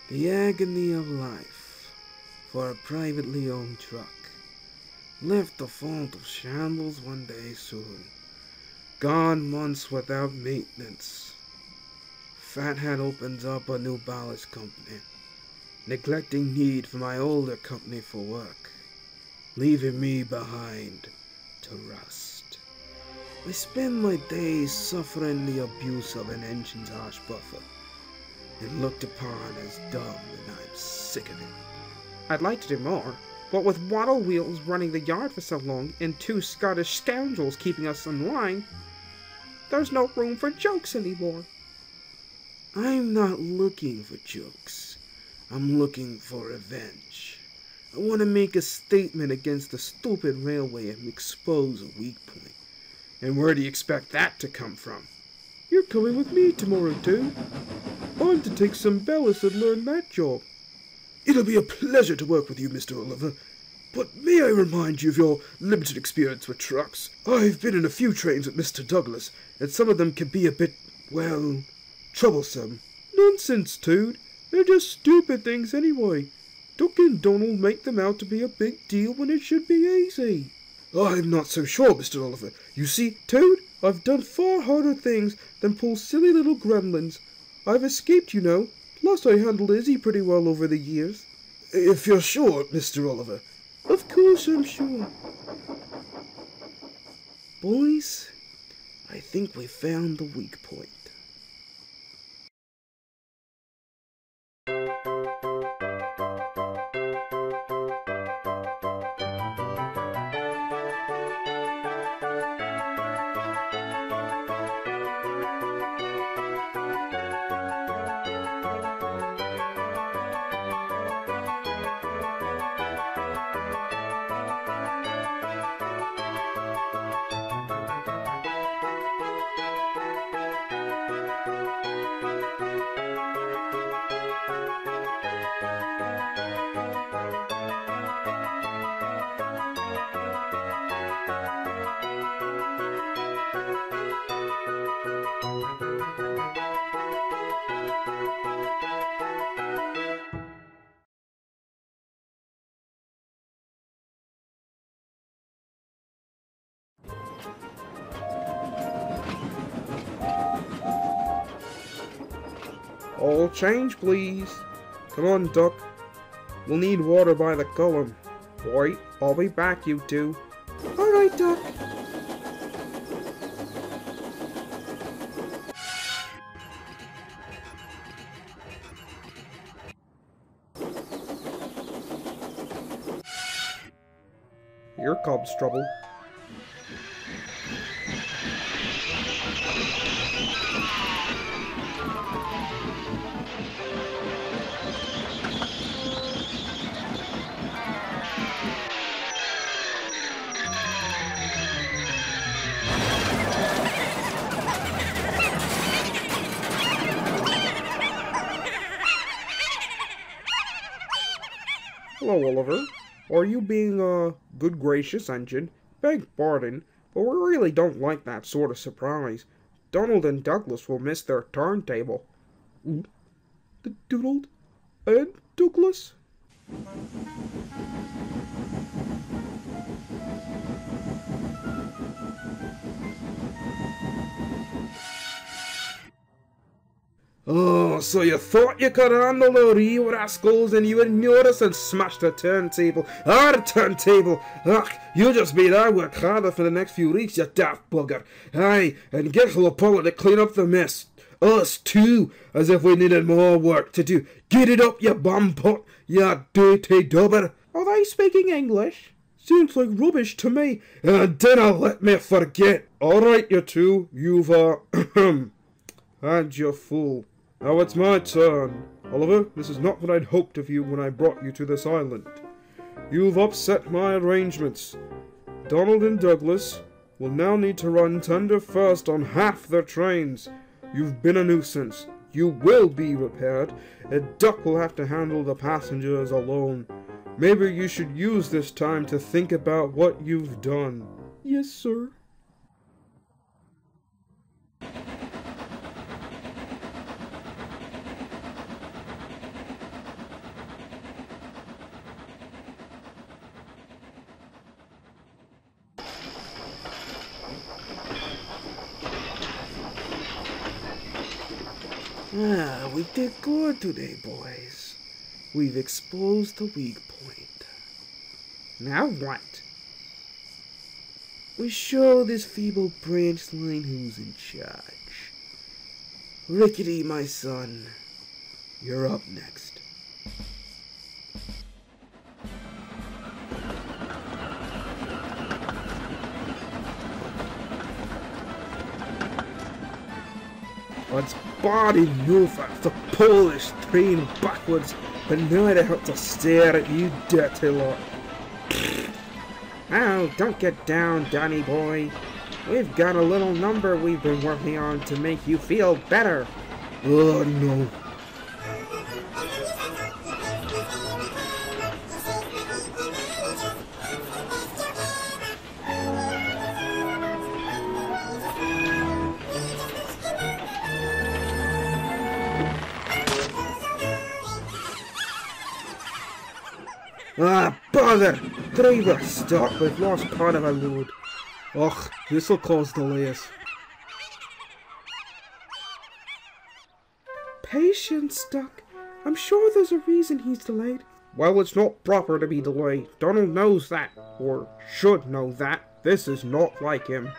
The agony of life for a privately owned truck. Left the fault of shambles one day soon. Gone months without maintenance. Fathead opens up a new ballast company, neglecting need for my older company for work, leaving me behind to rust. I spend my days suffering the abuse of an engine's harsh buffer, and looked upon as dumb, and I'm sick of it. I'd like to do more, but with waddle wheels running the yard for so long and two Scottish scoundrels keeping us in line, there's no room for jokes anymore. I'm not looking for jokes. I'm looking for revenge. I want to make a statement against the stupid railway and expose a weak point. And where do you expect that to come from? You're coming with me tomorrow, too. I'm to take some ballast and learn that job. It'll be a pleasure to work with you, Mr. Oliver. But may I remind you of your limited experience with trucks? I've been in a few trains with Mr. Douglas, and some of them can be a bit, well, troublesome. Nonsense, Toad. They're just stupid things anyway. Duck and Donald make them out to be a big deal when it should be easy. I'm not so sure, Mr. Oliver. You see, Toad, I've done far harder things than pull silly little gremlins. I've escaped, you know. Plus I handled Izzy pretty well over the years. If you're sure, Mr. Oliver. Of course I'm sure. Boys, I think we found the weak point. All change, please. Come on, Duck. We'll need water by the column. Wait, I'll be back, you two. All right, Duck. Here comes trouble. Hello, Oliver. Are you being a good gracious engine? Beg pardon, but we really don't like that sort of surprise. Donald and Douglas will miss their turntable. The Donald and Douglas? Oh, so you thought you could handle the real rascals and you ignored us and smashed the turntable. Our turntable! Ugh, you just made our work harder for the next few weeks, you daft bugger. Aye, and get Apollo to clean up the mess. Us too, as if we needed more work to do. Get it up, you bum pot, you dirty dobber. Are they speaking English? Seems like rubbish to me. And dinna let me forget. All right, you two, you've, had your full. Now it's my turn. Oliver, this is not what I'd hoped of you when I brought you to this island. You've upset my arrangements. Donald and Douglas will now need to run tender first on half their trains. You've been a nuisance. You will be repaired. And Duck will have to handle the passengers alone. Maybe you should use this time to think about what you've done. Yes, sir. Ah, we did good today, boys. We've exposed the weak point. Now what? We show this feeble branch line who's in charge. Rickety, my son, you're up next. It's bad enough after Polish train backwards, but now I have to stare at you dirty lot. Oh, don't get down, Danny boy. We've got a little number we've been working on to make you feel better. Oh no. Ah, bother! Driver, stop, we've lost part of our load. Ugh, this'll cause delays. Patience, Duck. I'm sure there's a reason he's delayed. Well, it's not proper to be delayed. Donald knows that, or should know that. This is not like him.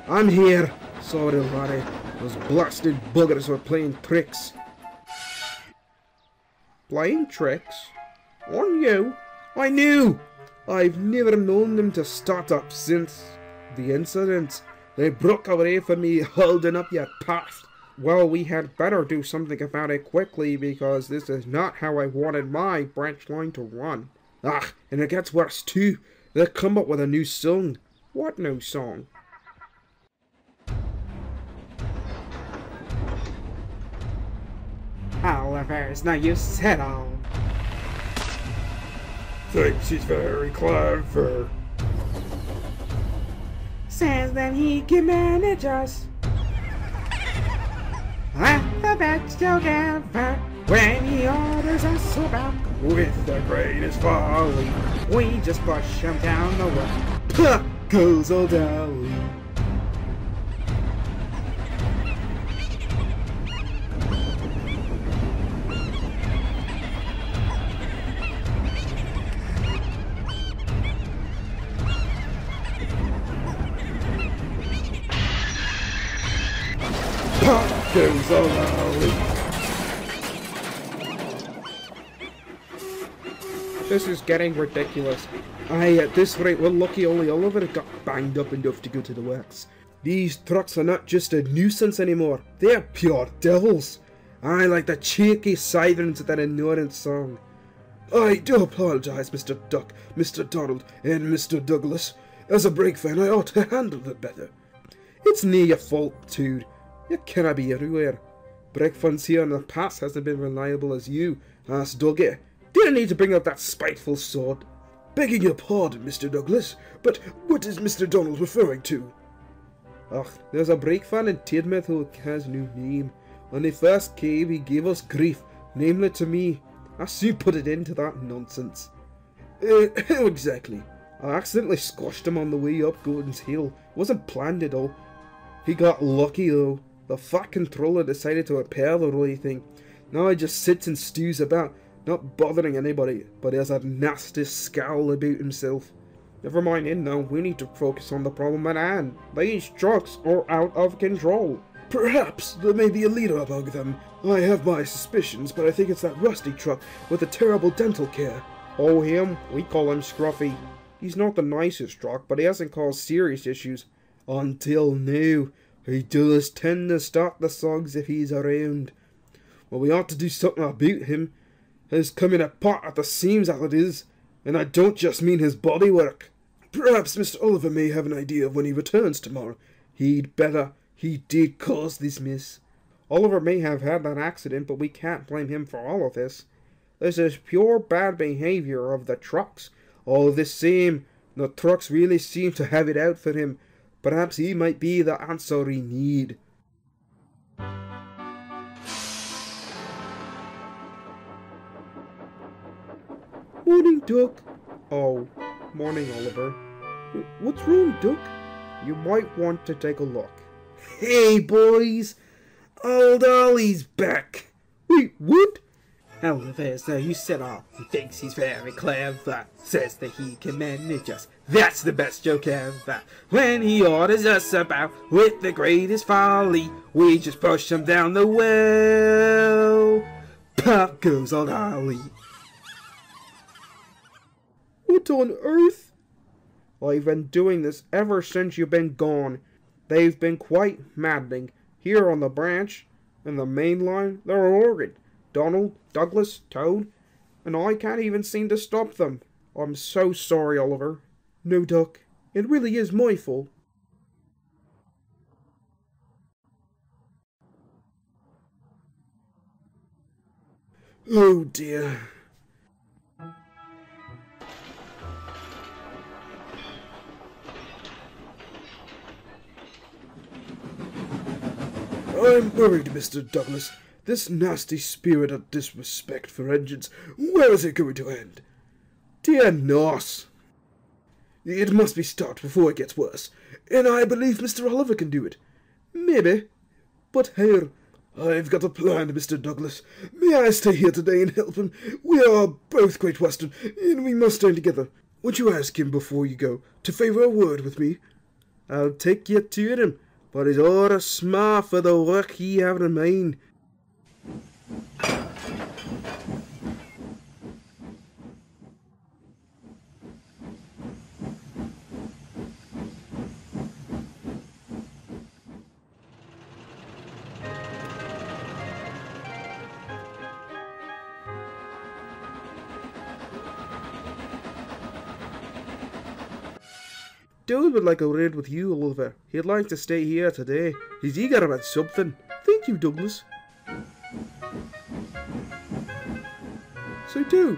I'm here. Sorry, laddie. Those blasted buggers were playing tricks. Playing tricks? On you? I knew! I've never known them to start up since the incident. They broke away from me holding up your path. Well, we had better do something about it quickly, because this is not how I wanted my branch line to run. Ah, and it gets worse too. They come up with a new song. What new song? Oliver's no use at all. Thinks he's very clever. Says that he can manage us. Let the bets together when he orders us about. With the greatest folly, we just push him down the road. Puh! Goes old Dolly. Goes old Dolly. This is getting ridiculous. Aye, at this rate, we're lucky only Oliver got banged up enough to go to the works. These trucks are not just a nuisance anymore, they're pure devils. I like the cheeky sirens of that annoying song. I do apologise, Mr. Duck, Mr. Donald, and Mr. Douglas. As a brake fan, I ought to handle it better. It's nae your fault, dude. You cannot be everywhere. Brake fans here in the past hasn't been reliable as you, as Dougie. Didn't need to bring up that spiteful sword. Begging your pardon, Mr. Douglas, but what is Mr. Donald referring to? Ugh, there's a brake fan in Tidmouth who has no name. When he first came, he gave us grief, namely to me. I soon put it into that nonsense. How exactly? I accidentally squashed him on the way up Gordon's Hill. Wasn't planned at all. He got lucky though. The fat controller decided to repair the roly thing. Now he just sits and stews about, not bothering anybody, but he has a nasty scowl about himself. Never mind him now, we need to focus on the problem at hand. These trucks are out of control. Perhaps there may be a leader among them. I have my suspicions, but I think it's that rusty truck with the terrible dental care. Oh, him? We call him Scruffy. He's not the nicest truck, but he hasn't caused serious issues. Until now. He does tend to start the songs if he's around. Well, we ought to do something about him. He's coming apart at the seams as it is, and I don't just mean his bodywork. Perhaps Mr. Oliver may have an idea of when he returns tomorrow. He'd better. He did cause this mess. Oliver may have had that accident, but we can't blame him for all of this. This is pure bad behavior of the trucks. All the same, the trucks really seem to have it out for him. Perhaps he might be the answer we need. Morning, Duck. Oh, morning, Oliver. What's wrong, Duck? You might want to take a look. Hey, boys! Old Ollie's back. Wait, what? Oliver, so you said all. He thinks he's very clever. Says that he can manage us. That's the best joke ever. When he orders us about with the greatest folly, we just push him down the well. Pop goes old Ollie. What on earth? I've been doing this ever since you've been gone. They've been quite maddening. Here on the branch, and the main line, they're ordered. Donald, Douglas, Toad, and I can't even seem to stop them. I'm so sorry, Oliver. No, Doc. It really is my fault. Oh dear. I'm worried, Mr. Douglas. This nasty spirit of disrespect for engines, where is it going to end? Dear Nos! It must be stopped before it gets worse, and I believe Mr. Oliver can do it. Maybe. But here, I've got a plan, Mr. Douglas. May I stay here today and help him? We are both Great Western, and we must stand together. Won't you ask him before you go to favour a word with me? I'll take you to him, but he's order smart for the work he have in mind. Dude would like a raid with you, Oliver. He'd like to stay here today. He's eager about something. Thank you, Douglas. So, Dude,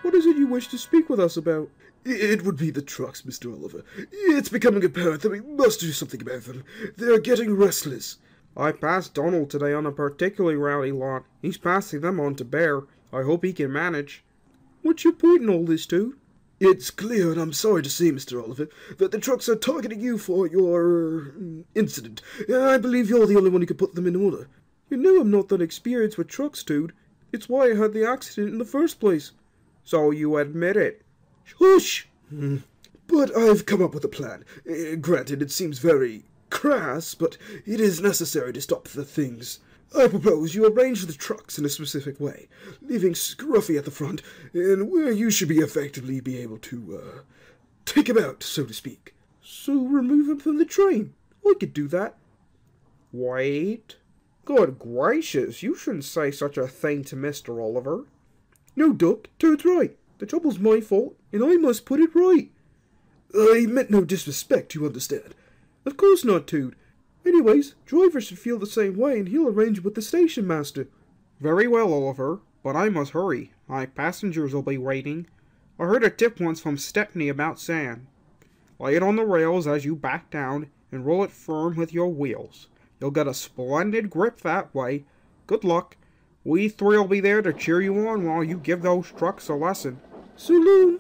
what is it you wish to speak with us about? It would be the trucks, Mr. Oliver. It's becoming apparent that we must do something about them. They're getting restless. I passed Donald today on a particularly rowdy lot. He's passing them on to Bear. I hope he can manage. What's your point in all this, Dude? It's clear, and I'm sorry to say, Mr. Oliver, that the trucks are targeting you for your incident. I believe you're the only one who could put them in order. You know I'm not that experienced with trucks, Dude. It's why I had the accident in the first place. So you admit it? Hush! But I've come up with a plan. Granted, it seems very crass, but it is necessary to stop the things. I propose you arrange the trucks in a specific way, leaving Scruffy at the front, and where you should effectively be able to, take him out, so to speak. So remove him from the train. I could do that. Wait. Good gracious, you shouldn't say such a thing to Mr. Oliver. No, Duck, Toad's right. The trouble's my fault, and I must put it right. I meant no disrespect, you understand. Of course not, Toad. Anyways, driver should feel the same way, and he'll arrange with the station master. Very well, Oliver, but I must hurry. My passengers will be waiting. I heard a tip once from Stepney about sand. Lay it on the rails as you back down, and roll it firm with your wheels. You'll get a splendid grip that way. Good luck. We three will be there to cheer you on while you give those trucks a lesson. So long.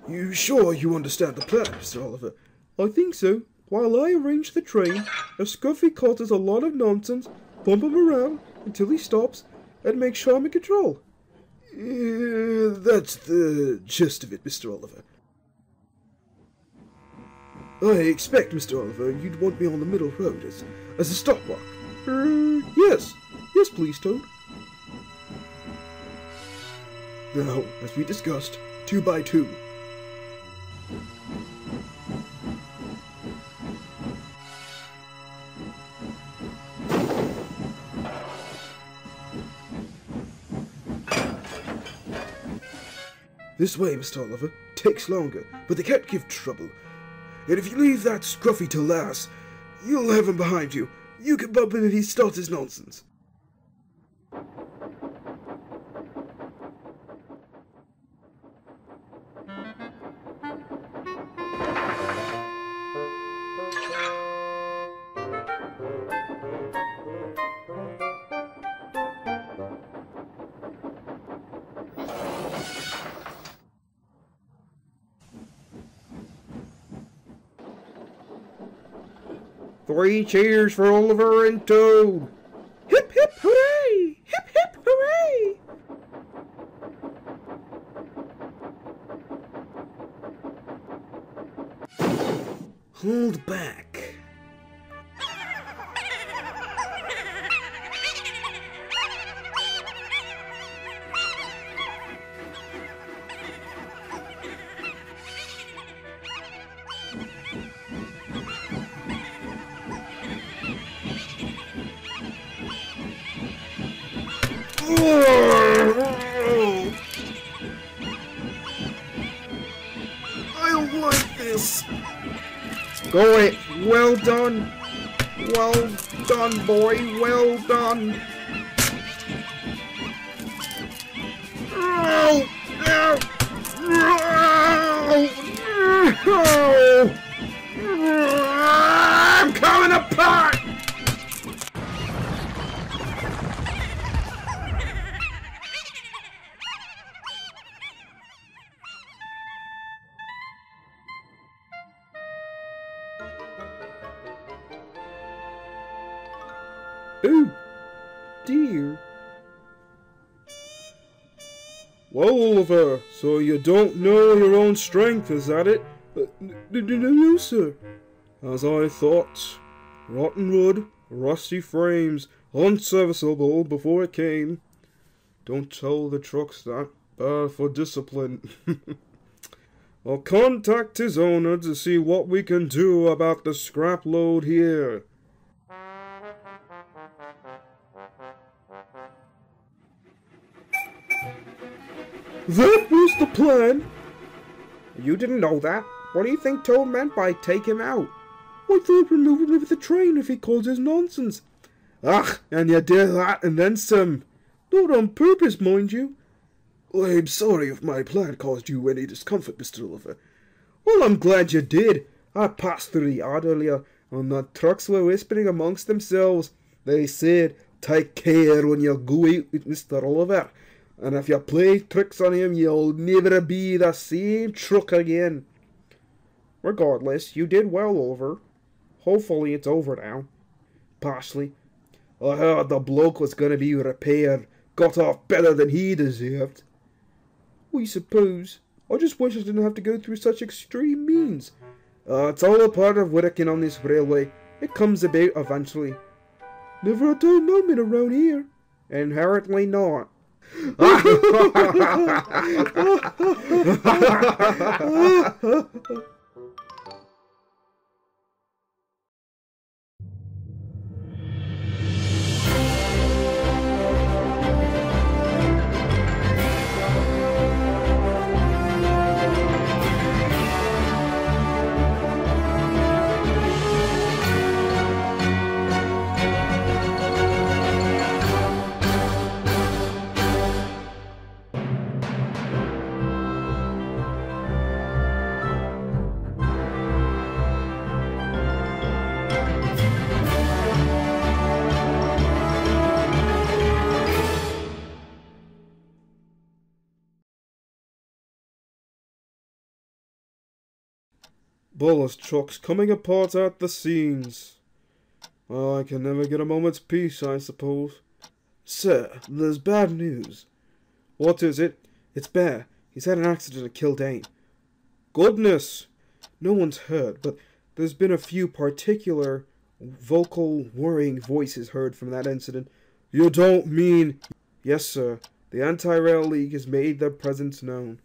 You sure you understand the plan, Mr. Oliver? I think so. While I arrange the train, if Scruffy causes a lot of nonsense, bump him around until he stops, and make sure I'm in control. That's the gist of it, Mr. Oliver. I expect, Mr. Oliver, you'd want me on the middle road as a stop block. Yes. Yes, please, Toad. Now, as we discussed, 2 by 2. This way, Mr. Oliver. Takes longer, but they can't give trouble. And if you leave that Scruffy till last, you'll have him behind you. You can bump him if he starts his nonsense. 3 cheers for Oliver and Toad! Hip hip hooray! Hip hip hooray! Hold back. I don't like this. Go it! Well done! Well done, boy! Well done! Oh, no. I'm coming apart! Oh, dear. Well, Oliver, so you don't know your own strength, is that it? No, sir. As I thought. Rotten wood, rusty frames, unserviceable before it came. Don't tell the trucks that. Bad for discipline. I'll contact his owner to see what we can do about the scrap load here. That was the plan! You didn't know that? What do you think Toad meant by take him out? I thought remove him with the train if he causes nonsense. Ach, and you did that and then some. Not on purpose, mind you. I'm sorry if my plan caused you any discomfort, Mr. Oliver. Well, I'm glad you did. I passed through the yard earlier, and the trucks were whispering amongst themselves. They said, take care when you go out with Mr. Oliver. And if you play tricks on him, you'll never be the same truck again. Regardless, you did well, Oliver. Hopefully it's over now. Partially. I heard the bloke was going to be repaired. Got off better than he deserved. We suppose. I just wish I didn't have to go through such extreme means. It's all a part of working on this railway. It comes about eventually. Never a dull moment around here. Inherently not. Buller's trucks coming apart at the seams. Well, I can never get a moment's peace, I suppose. Sir, there's bad news. What is it? It's Bear. He's had an accident at Kildane. Goodness! No one's hurt, but there's been a few particular vocal, worrying voices heard from that incident. You don't mean... Yes, sir. The Anti-Rail League has made their presence known.